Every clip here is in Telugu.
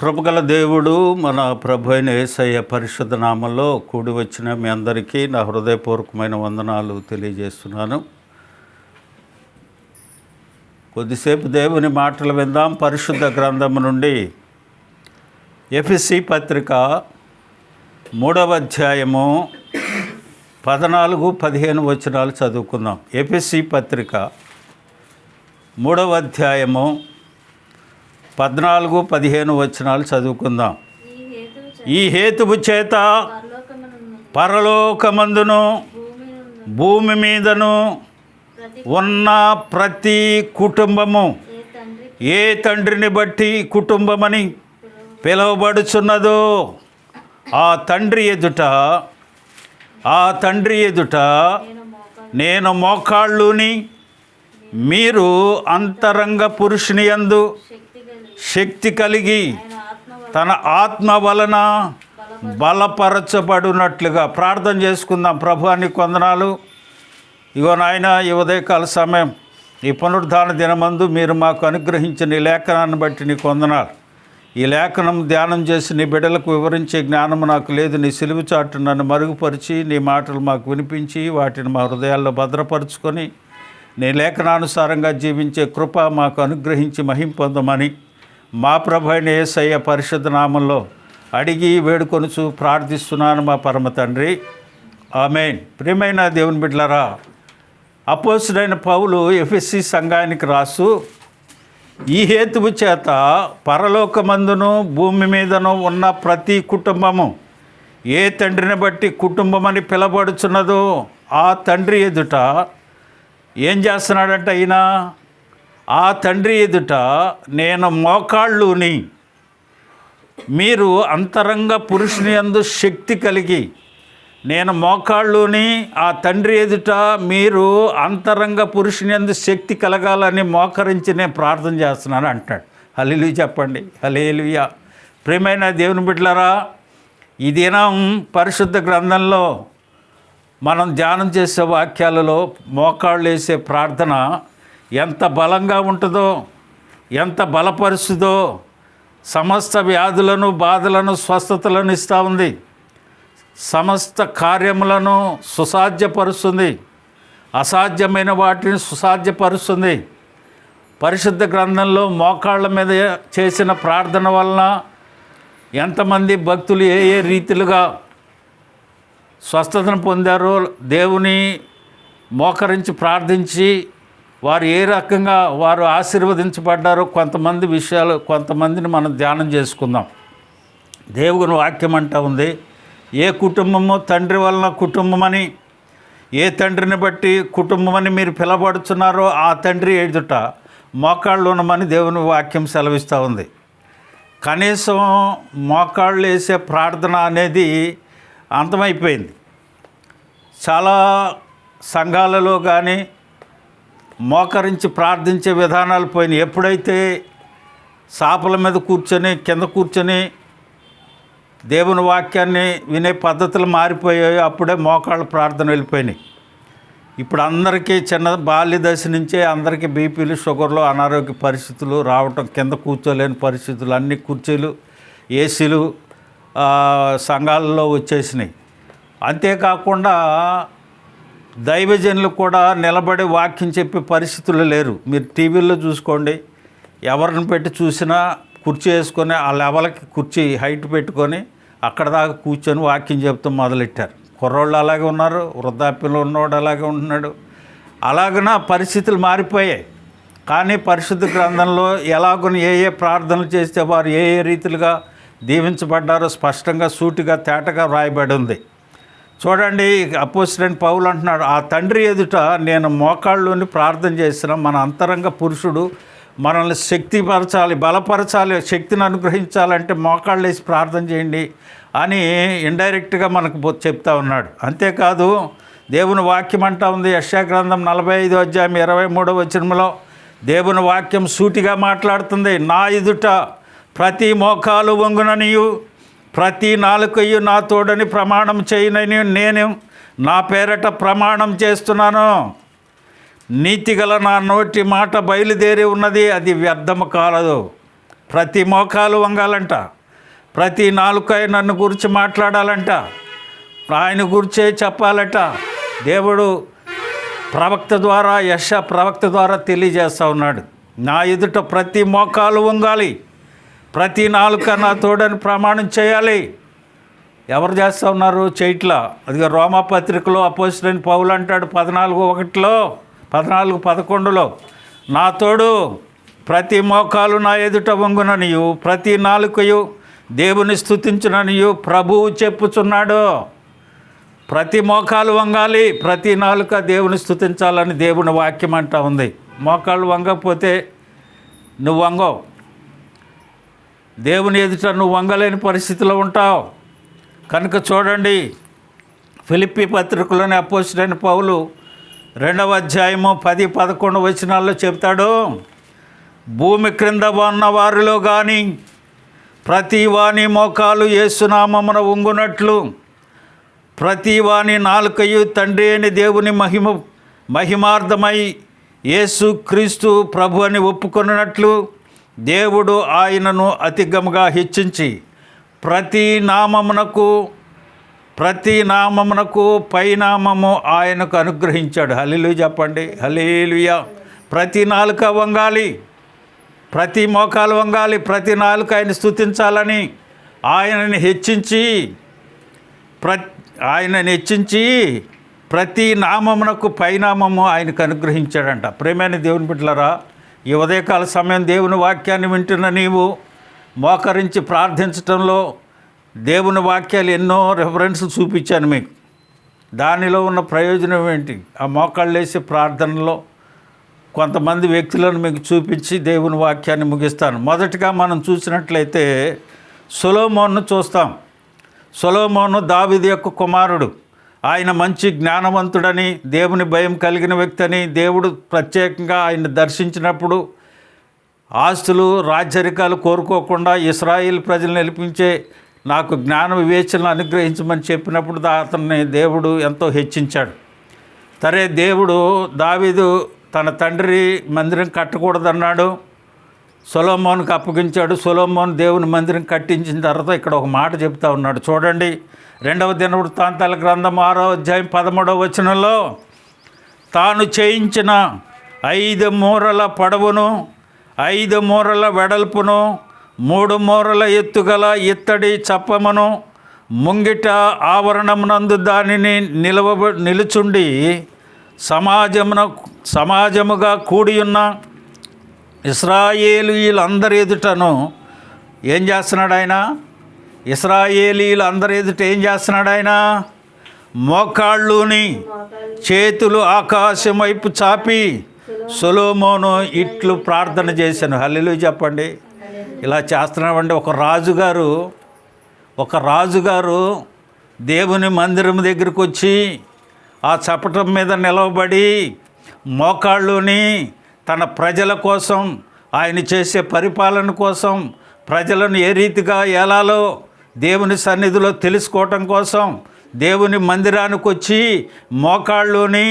కృపగల దేవుడు మన ప్రభు అయిన యేసయ్య పరిశుద్ధ నామంలో కూడి వచ్చిన మీ అందరికీ నా హృదయపూర్వకమైన వందనాలు తెలియజేస్తున్నాను. కొద్దిసేపు దేవుని మాటలు విందాం. పరిశుద్ధ గ్రంథము నుండి ఎఫెసీ పత్రిక 3వ అధ్యాయము 14-15 వచనాలు చదువుకుందాం. ఎఫెసీ పత్రిక 3వ అధ్యాయము 14-15 వచనాలు చదువుకుందాం. ఈ హేతువు చేత పరలోకమందును భూమి మీదను ఉన్న ప్రతి కుటుంబము ఏ తండ్రిని బట్టి కుటుంబమని పిలువబడుచున్నదో ఆ తండ్రి ఎదుట నేను మోకాళ్ళుని మీరు అంతరంగ పురుషుని యందు శక్తి కలిగి తన ఆత్మ వలన బలపరచబడినట్లుగా ప్రార్థన చేసుకుందాం. ప్రభువానికి వందనాలు. ఇగో నాయన, ఈ ఉదయకాల సమయం ఈ పునరుద్ధాన దినమందు మీరు మాకు అనుగ్రహించిన ఈ లేఖనాన్ని బట్టి నీకు వందనాలు. ఈ లేఖనం ధ్యానం చేసి నీ బిడ్డలకు వివరించే జ్ఞానము నాకు లేదు. నీ సిలువ చాటు నన్ను మరుగుపరిచి నీ మాటలు మాకు వినిపించి వాటిని మా హృదయాల్లో భద్రపరుచుకొని నీ లేఖనానుసారంగా జీవించే కృప మాకు అనుగ్రహించి మహిమ పొందమని మా ప్రభు అయిన యేసయ్య పరిశుద్ధ నామంలో అడిగి వేడుకొనుచు ప్రార్థిస్తున్నాను మా పరమ తండ్రి, ఆమేన్. ప్రియమైన దేవుని బిడ్డలారా, అపోస్తుడైన పౌలు ఎఫెసీ సంఘానికి రాసు, ఈ హేతువు చేత పరలోకమందును భూమి మీదను ఉన్న ప్రతి కుటుంబము ఏ తండ్రిని బట్టి కుటుంబమని పిలబడుచున్నదో ఆ తండ్రి ఎదుట ఏం చేస్తున్నాడంట ఈయన? ఆ తండ్రి ఎదుట నేను మోకాళ్ళుని మీరు అంతరంగ పురుషుని యందు శక్తి కలిగి, నేను మోకాళ్ళుని ఆ తండ్రి ఎదుట మీరు అంతరంగ పురుషుని యందు శక్తి కలగాలని మోకరించి నేను ప్రార్థన చేస్తున్నాను అంటాడు. హల్లెలూయా చెప్పండి, హల్లెలూయా. ప్రియమైన దేవుని బిడ్డలారా, ఈ దినం పరిశుద్ధ గ్రంథంలో మనం ధ్యానం చేసే వాక్యాలలో మోకాళ్ళు వేసే ప్రార్థన ఎంత బలంగా ఉంటుందో, ఎంత బలపరుస్తుందో, సమస్త వ్యాధులను బాధలను స్వస్థతలను ఇస్తూ ఉంది, సమస్త కార్యములను సుసాధ్యపరుస్తుంది, అసాధ్యమైన వాటిని సుసాధ్యపరుస్తుంది. పరిశుద్ధ గ్రంథంలో మోకాళ్ళ మీద చేసిన ప్రార్థన వలన ఎంతమంది భక్తులు ఏ ఏ రీతిలుగా స్వస్థతను పొందారో, దేవుని మోకరించి ప్రార్థించి వారు ఏ రకంగా వారు ఆశీర్వదించబడ్డారో కొంతమందిని మనం ధ్యానం చేసుకుందాం. దేవుని వాక్యం అంటా ఉంది, ఏ కుటుంబము తండ్రి వలన కుటుంబమని, ఏ తండ్రిని బట్టి కుటుంబమని మీరు పిలబడుతున్నారో ఆ తండ్రి ఎదుట మోకాళ్ళు ఉన్నమని దేవుని వాక్యం సెలవిస్తూ ఉంది. కనీసం మోకాళ్ళు వేసే ప్రార్థన అనేది అంతమైపోయింది. చాలా సంఘాలలో కానీ మోకరించి ప్రార్థించే విధానాలు పోయినాయి. ఎప్పుడైతే సాపల మీద కూర్చొని కింద కూర్చొని దేవుని వాక్యాన్ని వినే పద్ధతులు మారిపోయాయో అప్పుడే మోకాళ్ళ ప్రార్థన వెళ్ళిపోయినాయి. ఇప్పుడు అందరికీ చిన్న బాల్య దశ నుంచే అందరికీ బీపీలు, షుగర్లు, అనారోగ్య పరిస్థితులు రావటం, కింద కూర్చోలేని పరిస్థితులు, అన్ని కుర్చీలు, ఏసీలు సంఘాలలో వచ్చేసినాయి. అంతేకాకుండా దైవజనులు కూడా నిలబడి వాక్యం చెప్పే పరిస్థితులు లేరు. మీరు టీవీల్లో చూసుకోండి, ఎవరిని పెట్టి చూసినా కుర్చీ వేసుకొని ఆ లెవెల్కి కుర్చీ హైట్ పెట్టుకొని అక్కడ దాకా కూర్చొని వాక్యం చెప్తూ మొదలెట్టారు. కుర్రోళ్ళు అలాగే ఉన్నారు, వృద్ధాప్యంలో ఉన్నవాడు అలాగే ఉంటున్నాడు. అలాగన పరిస్థితులు మారిపోయాయి. కానీ పరిశుద్ధ గ్రంథంలో ఎలాగో ఏ ఏ ప్రార్థనలు చేస్తే వారు ఏ ఏ రీతిలుగా దీవించబడ్డారో స్పష్టంగా సూటిగా తేటగా వ్రాయబడి ఉంది. చూడండి, అపోస్తలుడైన పౌలు అంటున్నాడు, ఆ తండ్రి ఎదుట నేను మోకాళ్ళుని ప్రార్థన చేసిన మన అంతరంగ పురుషుడు మనల్ని శక్తిపరచాలి, బలపరచాలి, శక్తిని అనుగ్రహించాలంటే మోకాళ్ళు వేసి ప్రార్థన చేయండి అని ఇండైరెక్ట్గా మనకు చెప్తా ఉన్నాడు. అంతేకాదు దేవుని వాక్యం అంటా ఉంది, యెషయా గ్రంథం 45వ అధ్యాయం 23వ వచనంలో దేవుని వాక్యం సూటిగా మాట్లాడుతుంది. నా ఎదుట ప్రతి మోకాలు వంగుననియు ప్రతి నాలుకయు నా తోడని ప్రమాణం చేయనని నేను నా పేరట ప్రమాణం చేస్తున్నాను. నీతిగల నా నోటి మాట బయలుదేరి ఉన్నది, అది వ్యర్థము కాలదు. ప్రతి మోకాలు వంగాలంట, ప్రతి నాలుక నన్ను గురించి మాట్లాడాలంట, ఆయన గురించే చెప్పాలట. దేవుడు ప్రవక్త ద్వారా, యెషయా ప్రవక్త ద్వారా తెలియజేస్తూ ఉన్నాడు. నా ఎదుట ప్రతి మోకాలు వంగాలి, ప్రతి నాలుక నా తోడని ప్రమాణం చేయాలి. ఎవరు చేస్తూ ఉన్నారు? చేయట్లా. అదిగా రోమాపత్రికలో అపోస్తలుడైన పౌలు అంటాడు 14:1, 14:11, నా తోడు ప్రతి మోకాలు నా ఎదుట వంగుననియు ప్రతి నాలుకయు దేవుని స్తుతించుననియు ప్రభువు చెప్పుచున్నాడు. ప్రతి మోకాలు వంగాలి, ప్రతి నాలుక దేవుని స్తుతించాలని దేవుని వాక్యం అంటా ఉంది. మోకాళ్ళు వంగకపోతే నువ్వు వంగవు, దేవుని ఎదుట నువ్వు వంగలేని పరిస్థితిలో ఉంటావు. కనుక చూడండి, ఫిలిప్పీ పత్రికలోని అపోస్తలుడైన పౌలు 2వ అధ్యాయము 10-11 వచనాల్లో చెప్తాడు, భూమి క్రింద ఉన్న వారిలో కానీ ప్రతి వాని మోకాలు యేసునామమున వంగునట్లు ప్రతి వాని నాలుకయు తండ్రి అయిన దేవుని మహిమార్థమై యేసు క్రీస్తు ప్రభు అని ఒప్పుకొనున్నట్లు దేవుడు ఆయనను అతిగముగా హెచ్చించి ప్రతి నామమునకు పైనామము ఆయనకు అనుగ్రహించాడు. హల్లెలూయా చెప్పండి, హల్లెలూయా. ప్రతి నాలుక వంగాలి, ప్రతి మోకాలు వంగాలి, ప్రతి నాలుక ఆయన స్తుతించాలని ఆయనని హెచ్చించి ప్రతి నామమునకు పైనామము ఆయనకు అనుగ్రహించాడంట. ప్రేమైన దేవుని బిడ్డలారా, ఈ ఉదయకాల సమయం దేవుని వాక్యాన్ని వింటున్న నీవు మోకరించి ప్రార్థించడంలో దేవుని వాక్యాలు ఎన్నో రెఫరెన్స్లు చూపించాను మీకు. దానిలో ఉన్న ప్రయోజనం ఏంటి? ఆ మోకాళ్ళు వేసే ప్రార్థనలో కొంతమంది వ్యక్తులను మీకు చూపించి దేవుని వాక్యాన్ని ముగిస్తాను. మొదటిగా మనం చూసినట్లయితే సొలొమోనును చూస్తాం. సొలొమోను దావీదు యొక్క కుమారుడు. ఆయన మంచి జ్ఞానవంతుడని, దేవుని భయం కలిగిన వ్యక్తి అని దేవుడు ప్రత్యేకంగా ఆయన దర్శించినప్పుడు ఆస్తులు రాజ్యరికాలు కోరుకోకుండా ఇశ్రాయేలు ప్రజలను నిలిపించే నాకు జ్ఞాన వివేచనలు అనుగ్రహించమని చెప్పినప్పుడు అతన్ని దేవుడు ఎంతో హెచ్చించాడు. సరే, దేవుడు దావీదు తన తండ్రి మందిరం కట్టకూడదన్నాడు, సొలొమోనుకు అప్పగించాడు. సొలొమోను దేవుని మందిరం కట్టించిన తర్వాత ఇక్కడ ఒక మాట చెప్తా ఉన్నాడు. చూడండి, 2వ దినవృత్తాంతాల గ్రంథం 6వ అధ్యాయం 13వ వచనంలో, తాను చేయించిన 5 మూరల పొడవును 5 మూరల వెడల్పును 3 మూరల ఎత్తుగల ఇత్తడి చప్పమును ముంగిట ఆవరణమునందు దానిని నిలుచుండి సమాజముగా కూడియున్న ఇశ్రాయేలీయులందరి ఎదుటను ఏం చేస్తున్నాడు ఆయన? ఇశ్రాయేలీయులందరి ఎదుట ఏం చేస్తున్నాడు ఆయన? మోకాళ్ళుని చేతులు ఆకాశం వైపు చాపి సొలొమోను ఇట్లు ప్రార్థన చేశాను. హల్లెలూయా చెప్పండి. ఇలా చేస్తున్నామండి. ఒక రాజుగారు దేవుని మందిరం దగ్గరికి వచ్చి ఆ చపటం మీద నిలవబడి మోకాళ్ళుని తన ప్రజల కోసం, ఆయన చేసే పరిపాలన కోసం, ప్రజలను ఏ రీతిగా ఏలాలో దేవుని సన్నిధిలో తెలుసుకోవటం కోసం దేవుని మందిరానికి వచ్చి మోకాళ్ళుని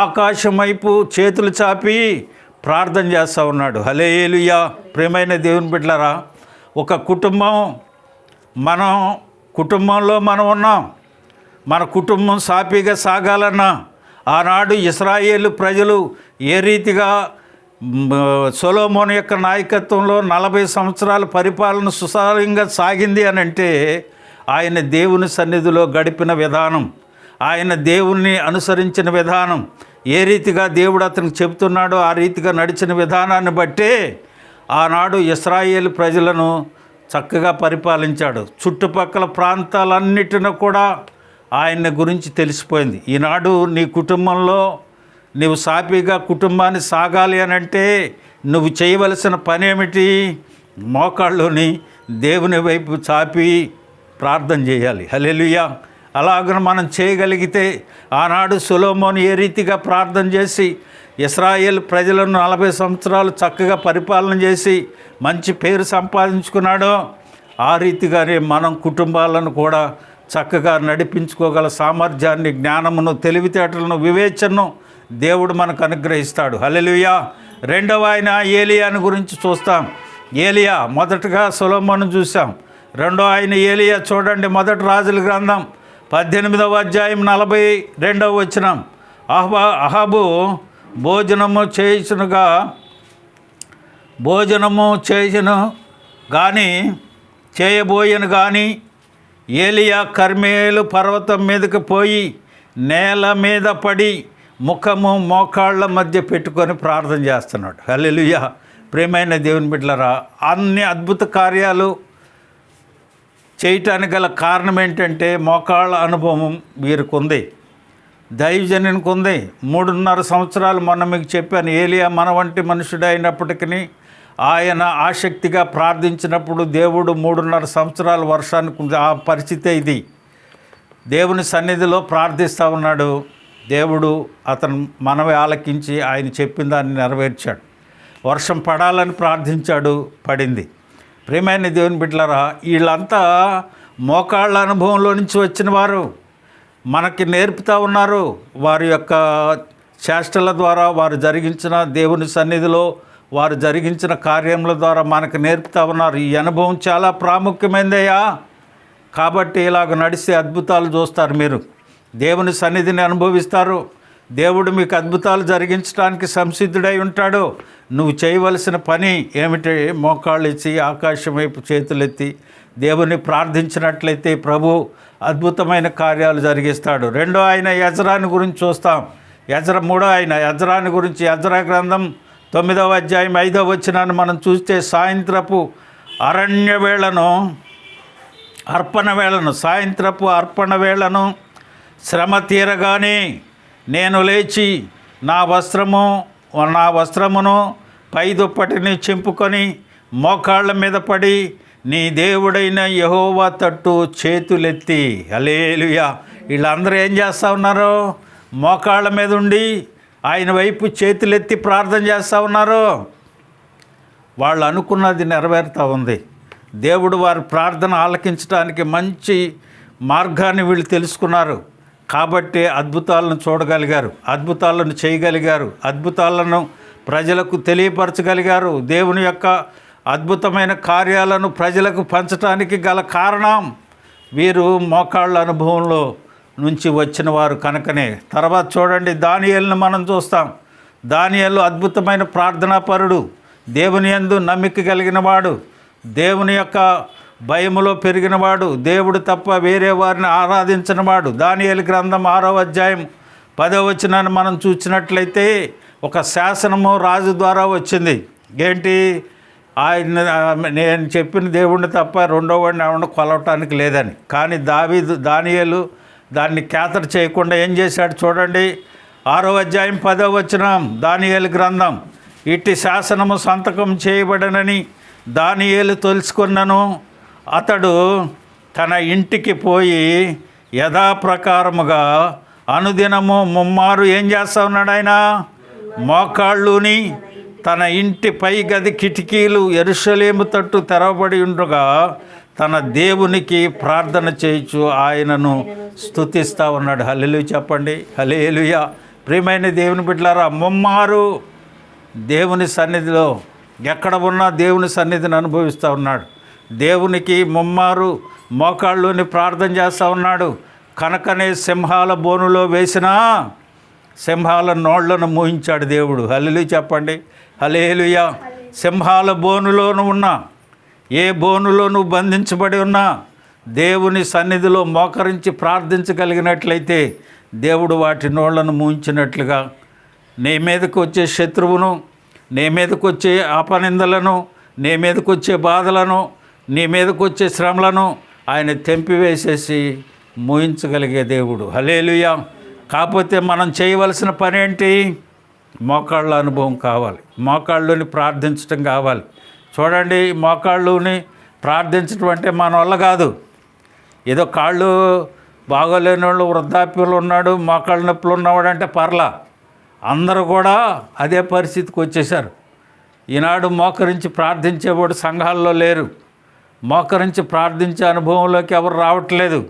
ఆకాశం వైపు చేతులు చాపి ప్రార్థన చేస్తూ ఉన్నాడు. హల్లెలూయా. ప్రియమైన దేవుని బిడ్డలారా, ఒక కుటుంబంలో మనం ఉన్నాం. మన కుటుంబం సాఫీగా సాగాలన్నా ఆనాడు ఇశ్రాయేలు ప్రజలు ఏ రీతిగా సొలొమోను యొక్క నాయకత్వంలో 40 సంవత్సరాల పరిపాలన సుసారంగా సాగింది అని అంటే ఆయన దేవుని సన్నిధిలో గడిపిన విధానం, ఆయన దేవుణ్ణి అనుసరించిన విధానం, ఏ రీతిగా దేవుడు అతనికి చెబుతున్నాడో ఆ రీతిగా నడిచిన విధానాన్ని బట్టే ఆనాడు ఇశ్రాయేలు ప్రజలను చక్కగా పరిపాలించాడు. చుట్టుపక్కల ప్రాంతాలన్నిటిని కూడా ఆయన గురించి తెలిసిపోయింది. ఈనాడు నీ కుటుంబంలో నీవు సాఫీగా కుటుంబాన్ని సాగాలి అని అంటే నువ్వు చేయవలసిన పని ఏమిటి? మోకాళ్ళుని దేవుని వైపు చాపి ప్రార్థన చేయాలి. హల్లెలూయా. అలాగను మనం చేయగలిగితే ఆనాడు సొలొమోను ఏ రీతిగా ప్రార్థన చేసి ఇశ్రాయేల్ ప్రజలను 40 సంవత్సరాలు చక్కగా పరిపాలన చేసి మంచి పేరు సంపాదించుకున్నాడో ఆ రీతిగానే మనం కుటుంబాలను కూడా చక్కగా నడిపించుకోగల సామర్థ్యాన్ని, జ్ఞానమును, తెలివితేటలను, వివేచనను దేవుడు మనకు అనుగ్రహిస్తాడు. హల్లెలూయా. రెండవ ఆయన ఏలియాను గురించి చూస్తాం. ఏలియా మొదటగా సొలొమోను చూసాం. రెండో ఆయన ఏలియా. చూడండి మొదటి రాజుల గ్రంథం 18వ అధ్యాయం 42వ వచనం. అహాబు భోజనము చేయును కానీ చేయబోయను కానీ ఏలియా కర్మేలు పర్వతం మీదకి పోయి నేల మీద పడి ముఖము మోకాళ్ళ మధ్య పెట్టుకొని ప్రార్థన చేస్తున్నాడు. హల్లెలూయా. ప్రియమైన దేవుని బిడ్డలారా, అన్ని అద్భుత కార్యాలు చేయటానికి గల కారణం ఏంటంటే మోకాళ్ళ అనుభవం వీరికి ఉంది, దైవజనునికి ఉంది. 3.5 సంవత్సరాలు మొన్న మీకు చెప్పాను. ఏలియా మన వంటి మనుషుడు అయినప్పటికీ ఆయన ఆసక్తిగా ప్రార్థించినప్పుడు దేవుడు 3.5 సంవత్సరాల వర్షానికి ఆ పరిస్థితే ఇది. దేవుని సన్నిధిలో ప్రార్థిస్తూ ఉన్నాడు. దేవుడు అతను మనవి ఆలకించి ఆయన చెప్పిన దాన్ని నెరవేర్చాడు. వర్షం పడాలని ప్రార్థించాడు, పడింది. ప్రియమైన దేవుని బిడ్డలారా, వీళ్ళంతా మోకాళ్ళ అనుభవంలో నుంచి వచ్చిన వారు మనకి నేర్పుతూ ఉన్నారు. వారి యొక్క చేష్టల ద్వారా, వారు జరిగించిన దేవుని సన్నిధిలో వారు జరిగించిన కార్యముల ద్వారా మనకు నేర్పుతూ ఉన్నారు. ఈ అనుభవం చాలా ప్రాముఖ్యమైనదయ్యా. కాబట్టి ఇలాగ నడిస్తే అద్భుతాలు చూస్తారు. మీరు దేవుని సన్నిధిని అనుభవిస్తారు. దేవుడు మీకు అద్భుతాలు జరిగించడానికి సంసిద్ధుడై ఉంటాడు. నువ్వు చేయవలసిన పని ఏమిటి? మోకాళ్ళు ఇచ్చి ఆకాశం వైపు చేతులెత్తి దేవుని ప్రార్థించినట్లయితే ప్రభు అద్భుతమైన కార్యాలు జరిగిస్తాడు. రెండో ఆయన యజ్రాని గురించి చూస్తాం. మూడో ఆయన యజ్రాని గురించి యజ్రా గ్రంథం 9వ అధ్యాయం 5వ వచనాన్ని మనం చూస్తే సాయంత్రపు అర్పణ వేళను శ్రమ తీరగానే నేను లేచి నా వస్త్రమును పై దుప్పటిని చింపుకొని మోకాళ్ళ మీద పడి నీ దేవుడైన యెహోవా తట్టు చేతులెత్తి. హల్లెలూయా. వీళ్ళందరూ ఏం చేస్తూ ఉన్నారు? మోకాళ్ళ మీద ఉండి ఆయన వైపు చేతులెత్తి ప్రార్థన చేస్తూ ఉన్నారు. వాళ్ళు అనుకున్నది నెరవేరుతూ ఉంది. దేవుడు వారి ప్రార్థన ఆలకించడానికి మంచి మార్గాన్ని వీళ్ళు తెలుసుకున్నారు. కాబట్టి అద్భుతాలను చూడగలిగారు, అద్భుతాలను చేయగలిగారు, అద్భుతాలను ప్రజలకు తెలియపరచగలిగారు. దేవుని యొక్క అద్భుతమైన కార్యాలను ప్రజలకు పంచడానికి గల కారణం వీరు మోకాళ్ళ అనుభవంలో నుంచి వచ్చిన వారు కనుకనే. తర్వాత చూడండి, దానియేలును మనం చూస్తాం. దానియేలు అద్భుతమైన ప్రార్థనాపరుడు, దేవుని యందు నమ్మిక కలిగిన వాడు, దేవుని యొక్క భయములో పెరిగినవాడు, దేవుడు తప్ప వేరే వారిని ఆరాధించినవాడు. దానియేలు గ్రంథం 6వ అధ్యాయం 10వ వచనాన్ని మనం చూసినట్లయితే ఒక శాసనము రాజు ద్వారా వచ్చింది. ఏంటి? నేను చెప్పిన దేవుడిని తప్ప రెండో వాడిని ఎవరిని కొలవటానికి లేదని. కానీ దానియేలు దాన్ని ఖేతరు చేయకుండా ఏం చేశాడు చూడండి. 6వ అధ్యాయం 10వ వచనం దానియేలు గ్రంథం. ఇట్టి శాసనము సంతకం చేయబడనని దానియేలు తెలుసుకున్నను. అతడు తన ఇంటికి పోయి యథాప్రకారముగా అనుదినము ముమ్మారు ఏం చేస్తూ ఉన్నాడు? ఆయన మోకాళ్ళుని తన ఇంటి పై గది కిటికీలు యెరూషలేము తట్టు తెరవబడి ఉండగా తన దేవునికి ప్రార్థన చేయించు ఆయనను స్తుతిస్తూ ఉన్నాడు. హల్లెలూయా చెప్పండి. హల్లెలూయా. ప్రియమైన దేవుని బిడ్డలారా, ముమ్మారు దేవుని సన్నిధిలో ఎక్కడ ఉన్నా దేవుని సన్నిధిని అనుభవిస్తూ ఉన్నాడు. దేవునికి ముమ్మారు మోకాళ్ళుని ప్రార్థన చేస్తూ ఉన్నాడు. కనుకనే సింహాల బోనులో వేసిన సింహాల నోళ్లను మూయించాడు దేవుడు. హల్లెలూయా చెప్పండి. హల్లెలూయా. సింహాల బోనులోను ఉన్నా, ఏ బోనులో నువ్వు బంధించబడి ఉన్నా దేవుని సన్నిధిలో మోకరించి ప్రార్థించగలిగినట్లయితే దేవుడు వాటి నోళ్లను మూయించినట్లుగా నీ మీదకు వచ్చే శత్రువును, నీ మీదకు వచ్చే అపనిందలను, నీ మీదకు వచ్చే బాధలను, నీ మీదకు వచ్చే శ్రమలను ఆయన తెంపివేసేసి మూయించగలిగే దేవుడు. హల్లెలూయా. కాకపోతే మనం చేయవలసిన పని ఏంటి? మోకాళ్ళ అనుభవం కావాలి, మోకాళ్ళుని ప్రార్థించడం కావాలి. చూడండి, మోకాళ్ళుని ప్రార్థించడం అంటే మన వల్ల కాదు. ఏదో కాళ్ళు బాగోలేని వాళ్ళు, వృద్ధాప్యంలో ఉన్నాడు, మోకాళ్ళ నొప్పులు ఉన్నవాడు అంటే పర్లా. అందరూ కూడా అదే పరిస్థితికి వచ్చేసారు. ఈనాడు మోకరించి ప్రార్థించేవాడు సంఘాల్లో లేరు. మోకరించి ప్రార్థించే అనుభవంలోకి ఎవరు రావట్లేదు.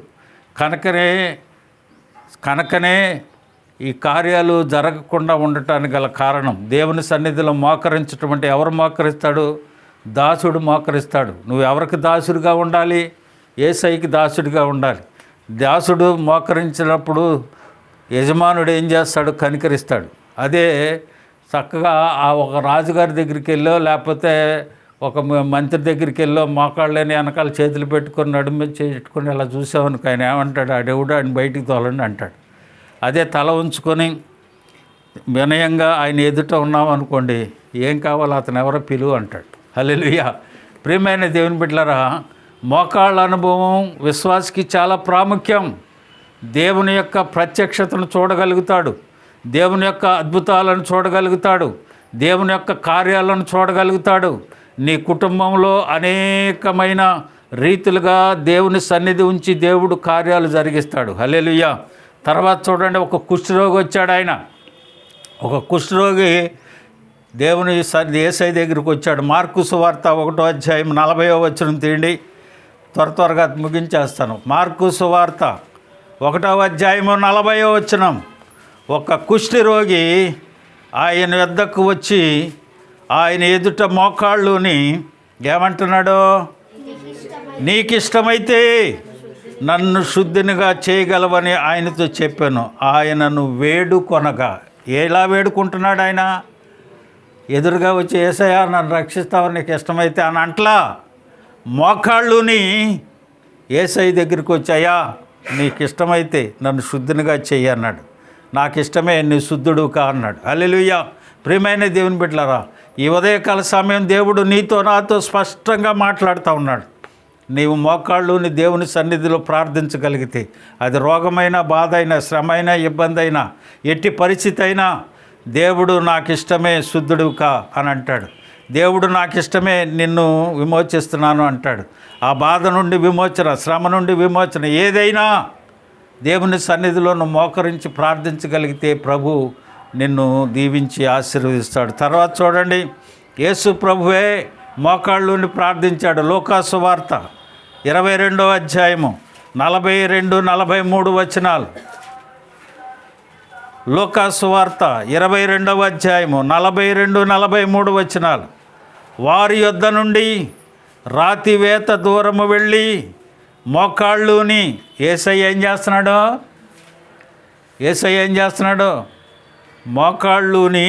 కనుకనే ఈ కార్యాలు జరగకుండా ఉండటానికి గల కారణం దేవుని సన్నిధిలో మోకరించడం. అంటే ఎవరు మోకరిస్తాడు? దాసుడు మోకరిస్తాడు. నువ్వు ఎవరికి దాసుడిగా ఉండాలి? యేసయ్యకి దాసుడిగా ఉండాలి. దాసుడు మోకరించినప్పుడు యజమానుడు ఏం చేస్తాడు? కనికరిస్తాడు. అదే చక్కగా ఆ ఒక రాజుగారి దగ్గరికి వెళ్ళో లేకపోతే ఒక మంత్రి దగ్గరికి వెళ్ళో మోకాళ్ళని వెనకాల చేతులు పెట్టుకొని నడుము పెట్టుకొని ఇలా చూసామనుకో, ఆయన ఏమంటాడు? ఆడెవడు ఆయన బయటికి తోలండి అంటాడు. అదే తల ఉంచుకొని వినయంగా ఆయన ఎదుట ఉన్నాం అనుకోండి, ఏం కావాలో అతను ఎవరో పిలువు అంటాడు. హల్లెలూయా. ప్రియమైన దేవుని బిడ్డలారా, మోకాళ్ళ అనుభవం విశ్వాసికి చాలా ప్రాముఖ్యం. దేవుని యొక్క ప్రత్యక్షతను చూడగలుగుతాడు, దేవుని యొక్క అద్భుతాలను చూడగలుగుతాడు, దేవుని యొక్క కార్యాలను చూడగలుగుతాడు. నీ కుటుంబంలో అనేకమైన రీతులుగా దేవుని సన్నిధి ఉంచి దేవుడు కార్యాలు జరిగిస్తాడు. హల్లెలూయా. తర్వాత చూడండి, ఒక కుష్ఠరోగి వచ్చాడు. ఆయన ఒక కుష్ఠరోగి దేవుని యేసయ్య దగ్గరికి వచ్చాడు. మార్కు సువార్త 1వ అధ్యాయం 40వ వచనం తీయండి. త్వరగా ముగించేస్తాను. మార్కు సువార్త 1వ అధ్యాయము 40వ వచనం. ఒక కుష్ఠరోగి ఆయన వద్దకు వచ్చి ఆయన ఎదుట మోకాళ్ళుని ఏమంటున్నాడు? నీకిష్టమైతే నన్ను శుద్ధినిగా చేయగలవని ఆయనతో చెప్పాను. ఆయనను వేడుకొనగా, ఎలా వేడుకుంటున్నాడు? ఆయన ఎదురుగా వచ్చి యేసయ్యా నన్ను రక్షిస్తావని నీకు ఇష్టమైతే అని అంట్లా, మోకాళ్ళుని యేసయ్య దగ్గరికి వచ్చాయా నీకు ఇష్టమైతే నన్ను శుద్ధినిగా చెయ్యి అన్నాడు. నాకు ఇష్టమే, నీ శుద్ధుడు కా అన్నాడు. హల్లెలూయా. ప్రియమైన దేవుని బిడ్డలారా, ఈ ఉదయకాల సమయం దేవుడు నీతో నాతో స్పష్టంగా మాట్లాడుతూ ఉన్నాడు. నీవు మోకాళ్ళుని దేవుని సన్నిధిలో ప్రార్థించగలిగితే, అది రోగమైన, బాధ అయినా, శ్రమ అయినా, ఇబ్బంది అయినా, ఎట్టి పరిస్థితి అయినా, దేవుడు నాకు ఇష్టమే శుద్ధుడు కా అని అంటాడు. దేవుడు నాకు ఇష్టమే నిన్ను విమోచిస్తున్నాను అంటాడు. ఆ బాధ నుండి విమోచన, శ్రమ నుండి విమోచన, ఏదైనా దేవుని సన్నిధిలో నువ్వు మోకరించి ప్రార్థించగలిగితే ప్రభు నిన్ను దీవించి ఆశీర్వదిస్తాడు. తర్వాత చూడండి, యేసు ప్రభువే మోకాళ్ళుని ప్రార్థించాడు. లూకాసు వార్త 22వ అధ్యాయము 42-43 వచనాలు. లూకాసు వార్త 22వ అధ్యాయము 42-43 వచనాలు. వారి యొద్ద నుండి రాతివేత దూరము వెళ్ళి మోకాళ్ళుని యేసయ్య ఏం చేస్తున్నాడు? మోకాళ్ళుని,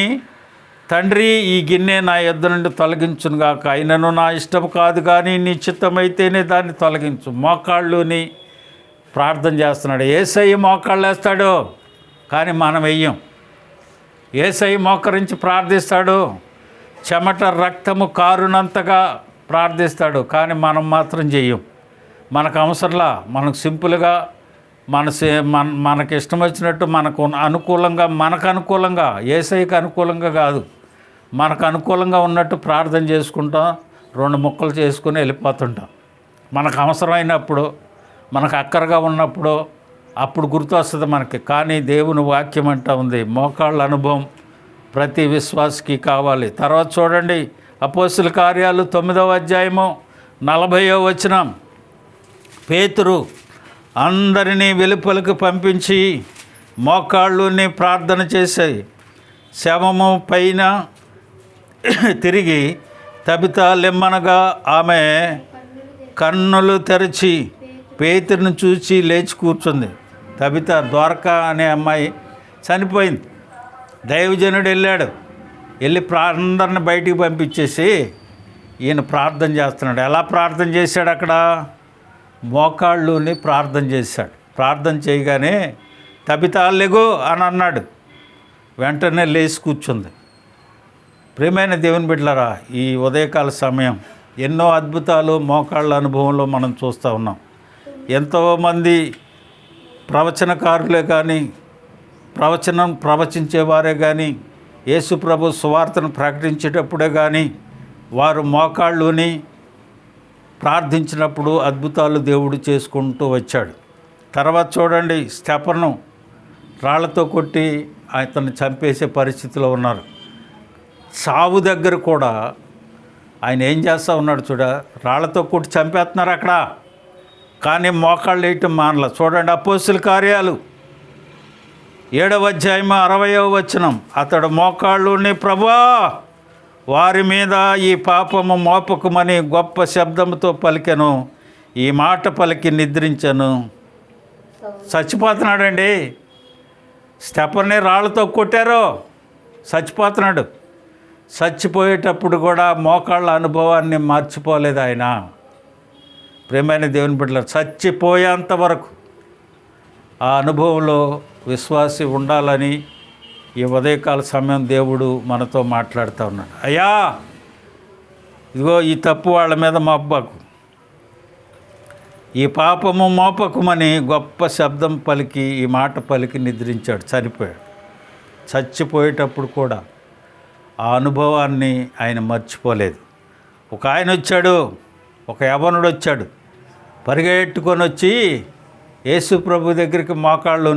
తండ్రి ఈ గిన్నె నా యొద్ద నుండి తొలగించునుగాక, అయినను నా ఇష్టం కాదు కానీ నీ చిత్తమైతేనే దాన్ని తొలగించు. మోకాళ్ళుని ప్రార్థన చేస్తున్నాడు. యేసయ్య మోకాళ్ళు వేస్తాడు కానీ మనం వెయ్యం. యేసయ్య మోకరించి ప్రార్థిస్తాడు, చెమట రక్తము కారునంతగా ప్రార్థిస్తాడు కానీ మనం మాత్రం చెయ్యం. మనకు అవసరంలా, మనకు సింపుల్గా, మనకి ఇష్టం వచ్చినట్టు, మనకు అనుకూలంగా యేసయ్యకి అనుకూలంగా కాదు, మనకు అనుకూలంగా ఉన్నట్టు ప్రార్థన చేసుకుంటాం, 2 ముక్కలు చేసుకుని వెళ్ళిపోతుంటాం. మనకు అవసరమైనప్పుడు, మనకు అక్కరగా ఉన్నప్పుడు అప్పుడు గుర్తు వస్తుంది మనకి. కానీ దేవుని వాక్యం అంటూ ఉంది, మోకాళ్ళ అనుభవం ప్రతి విశ్వాసికి కావాలి. తర్వాత చూడండి, అపోస్తుల కార్యాలు 9వ అధ్యాయము 40వ వచనం. పేతురు అందరినీ వెలుపలకు పంపించి మోకాళ్ళుని ప్రార్థన చేశాయి. శవము పైన తిరిగి తబిత లెమ్మనగా ఆమె కన్నులు తెరిచి పేతురుని చూసి లేచి కూర్చుంది. తబిత, ద్వారకా అనే అమ్మాయి చనిపోయింది. దైవజనుడు వెళ్ళి అందరిని బయటికి పంపించేసి ఈయన ప్రార్థన చేస్తున్నాడు. ఎలా ప్రార్థన చేశాడు? అక్కడ మోకాళ్ళుని ప్రార్థన చేశాడు. ప్రార్థన చేయగానే తబిత లెగు అని అన్నాడు. వెంటనే లేచి కూర్చుంది. ప్రియమైన దేవుని బిడ్డలారా, ఈ ఉదయకాల సమయం ఎన్నో అద్భుతాలు మోకాళ్ళ అనుభవంలో మనం చూస్తూ ఉన్నాం. ఎంతోమంది ప్రవచనకారులే కానీ, ప్రవచించేవారే కానీ, యేసు ప్రభు సువార్తను ప్రకటించేటప్పుడే కానీ వారు మోకాళ్ళుని ప్రార్థించినప్పుడు అద్భుతాలు దేవుడు చేసుకుంటూ వచ్చాడు. తర్వాత చూడండి, స్తెఫను రాళ్లతో కొట్టి అతన్ని చంపేసే పరిస్థితిలో ఉన్నారు. సావు దగ్గర కూడా ఆయన ఏం చేస్తూ ఉన్నాడు చూడ, రాళ్లతో కొట్టి చంపేస్తున్నారు అక్కడ, కానీ మోకాళ్ళు వేయటం మానల. చూడండి, అపోస్తుల కార్యాలు 7వ అధ్యాయం 60వ వచనం. అతడు మోకాళ్ళుని, ప్రభువా వారి మీద ఈ పాపము మోపకమని గొప్ప శబ్దంతో పలికెను. ఈ మాట పలికి నిద్రించను. చచ్చిపోతున్నాడండి. స్టెఫెనుని రాళ్ళతో కొట్టారు, చచ్చిపోతున్నాడు. చచ్చిపోయేటప్పుడు కూడా మోకాళ్ళ అనుభవాన్ని మర్చిపోలేదు ఆయన. ప్రియమైన దేవుని బిడ్డలు, చచ్చిపోయేంత వరకు ఆ అనుభవంలో విశ్వాసి ఉండాలని ఈ ఉదయకాల సమయం దేవుడు మనతో మాట్లాడుతూ ఉన్నాడు. అయ్యా, ఇదిగో ఈ తప్పు వాళ్ళ మీద మోపకు, ఈ పాపము మోపకమని గొప్ప శబ్దం పలికి ఈ మాట పలికి నిద్రించాడు, చనిపోయాడు. చచ్చిపోయేటప్పుడు కూడా ఆ అనుభవాన్ని ఆయన మర్చిపోలేదు. ఒక ఆయన వచ్చాడు, ఒక యవ్వనుడు వచ్చాడు, పరిగెట్టుకొని వచ్చి యేసు ప్రభు దగ్గరికి మోకాళ్ళు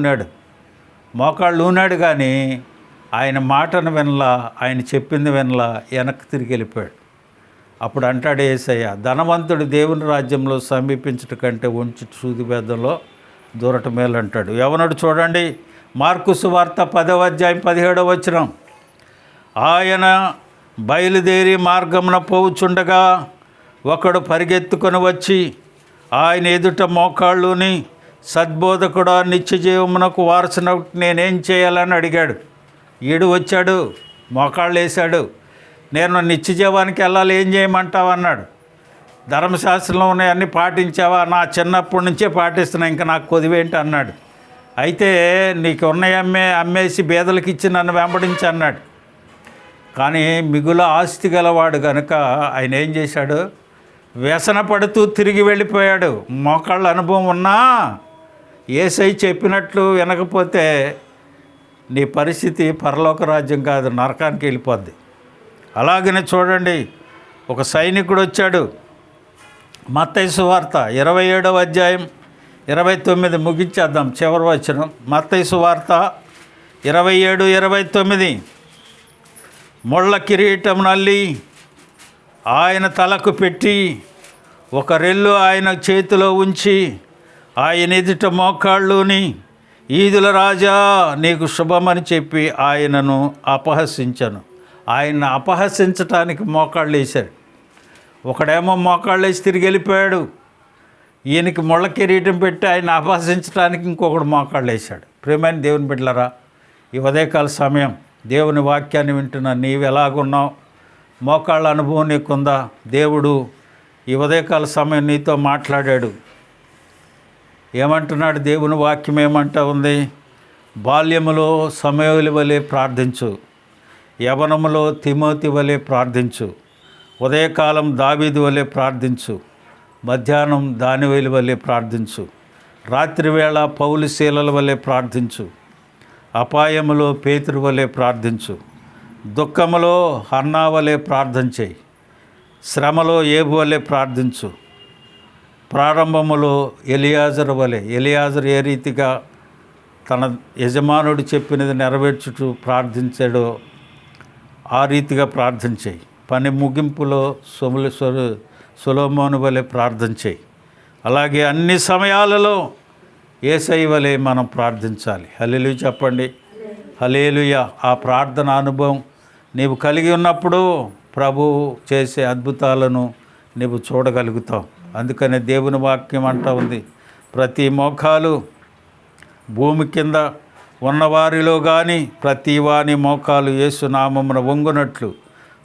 ఉన్నాడు కానీ ఆయన మాటను వినలా, ఆయన చెప్పింది వినలా, వెనక్కి తిరిగి వెళ్ళిపోయాడు. అప్పుడు అంటాడు యేసయ్య, ధనవంతుడు దేవుని రాజ్యంలో సమీపించట కంటే ఉంచి సూది బెద్దంలో దూరటం మేలు అంటాడు. యవనుడు చూడండి, మార్కు సువార్త 10వ అధ్యాయం 17వ వచనం. ఆయన బయలుదేరి మార్గమున పోవుచుండగా ఒకడు పరిగెత్తుకొని వచ్చి ఆయన ఎదుట మోకాళ్ళుని, సద్బోధకుడా, నిత్య జీవమునకు వారసునకు నేనేం చేయాలని అడిగాడు. ఈడు వచ్చాడు, మోకాళ్ళు వేశాడు. నేను నిత్య జీవానికి వెళ్ళాలి, ఏం చేయమంటావు అన్నాడు. ధర్మశాస్త్రంలో ఉన్నాయన్నీ పాటించావా? నా చిన్నప్పటి నుంచే పాటిస్తున్నా, ఇంకా నాకు కొదివేంటి అన్నాడు. అయితే నీకు ఉన్నాయి అమ్మేసి బేదలకు ఇచ్చి నన్ను వెంబడించి అన్నాడు. కానీ మిగుల ఆస్తి గలవాడు కనుక ఆయన ఏం చేశాడు? వ్యసన పడుతూ తిరిగి వెళ్ళిపోయాడు. మోకాళ్ళ అనుభవం ఉన్నా యేసయ్య చెప్పినట్లు వినకపోతే నీ పరిస్థితి పరలోక రాజ్యం కాదు, నరకానికి వెళ్ళిపోద్ది. అలాగనే చూడండి, ఒక సైనికుడు వచ్చాడు. మత్తయి సువార్త 27వ అధ్యాయం 29 ముగించేద్దాం, చివరి వచనం. మత్తయి సువార్త 27:29. ముళ్ళ కిరీటం నల్లి ఆయన తలకు పెట్టి ఒక రెల్లు ఆయన చేతిలో ఉంచి ఆయన ఎదుట మోకాళ్ళుని, ఈదుల రాజా నీకు శుభమని చెప్పి ఆయనను అపహసించను. ఆయన అపహసించటానికి మోకాళ్ళు వేశాడు. ఒకడేమో మోకాళ్ళు వేసి తిరిగి వెళ్ళిపోయాడు. ఈయనకి ముళ్ళ కిరీటం పెట్టి ఆయన అపహసించడానికి ఇంకొకడు మోకాళ్ళు వేశాడు. ప్రియమైన దేవుని బిడ్డలారా, ఈ ఉదయకాల సమయం దేవుని వాక్యాన్ని వింటున్నా నీవు ఎలాగున్నావు? మోకాళ్ళ అనుభవం నీకుందా? దేవుడు ఈ ఉదయకాల సమయం నీతో మాట్లాడాడు. ఏమంటున్నాడు? దేవుని వాక్యం ఏమంటా ఉంది? బాల్యములో సమయముల వలె ప్రార్థించు, యవనములో తిమోతి వలె ప్రార్థించు, ఉదయకాలం దావీదు వలె ప్రార్థించు, మధ్యాహ్నం దానియేలు వలె ప్రార్థించు, రాత్రివేళ పౌలు శీలల వలె ప్రార్థించు, అపాయములో పేతురు వలె ప్రార్థించు, దుఃఖములో హన్నా వలె ప్రార్థన చేయి, శ్రమలో ఏబు వలె ప్రార్థించు, ప్రారంభములో ఎలియాజరు వలె. ఎలియాజరు ఏ రీతిగా తన యజమానుడు చెప్పినది నెరవేర్చుటూ ప్రార్థించాడో ఆ రీతిగా ప్రార్థన చేయి. పని ముగింపులో సొలొమోను వలె ప్రార్థన చేయి. అలాగే అన్ని సమయాలలో యేసయ్య వలె మనం ప్రార్థించాలి. హల్లెలూయా చెప్పండి. హల్లెలూయా. ఆ ప్రార్థన అనుభవం నీవు కలిగి ఉన్నప్పుడు ప్రభువు చేసే అద్భుతాలను నీవు చూడగలుగుతావు. అందుకనే దేవుని వాక్యం అంటా ఉంది, ప్రతి మోకాలు భూమి కింద ఉన్నవారిలో కానీ ప్రతి వాని మోకాలు యేసు నామమున వంగునట్లు,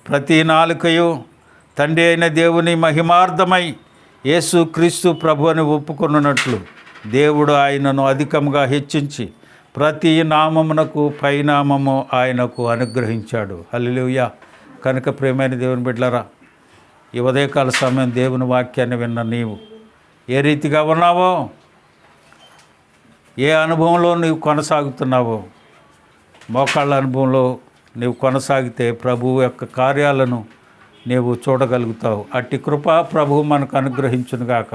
ప్రతి నాలుకయు తండ్రి అయిన దేవుని మహిమార్థమై యేసు క్రీస్తు ప్రభు అని ఒప్పుకొనున్నట్లు దేవుడు ఆయనను అధికంగా హెచ్చించి ప్రతి నామమునకు పైనామము ఆయనకు అనుగ్రహించాడు. హల్లెలూయా. కనుక ప్రియమైన దేవుని బిడ్డలారా, ఈ ఉదయకాల సమయం దేవుని వాక్యాన్ని విన్న నీవు ఏ రీతిగా ఉన్నావో, ఏ అనుభవంలో నీవు కొనసాగుతున్నావో, మోకాళ్ళ అనుభవంలో నీవు కొనసాగితే ప్రభువు యొక్క కార్యాలను నీవు చూడగలుగుతావు. అట్టి కృప ప్రభువు మనకు అనుగ్రహించునుగాక.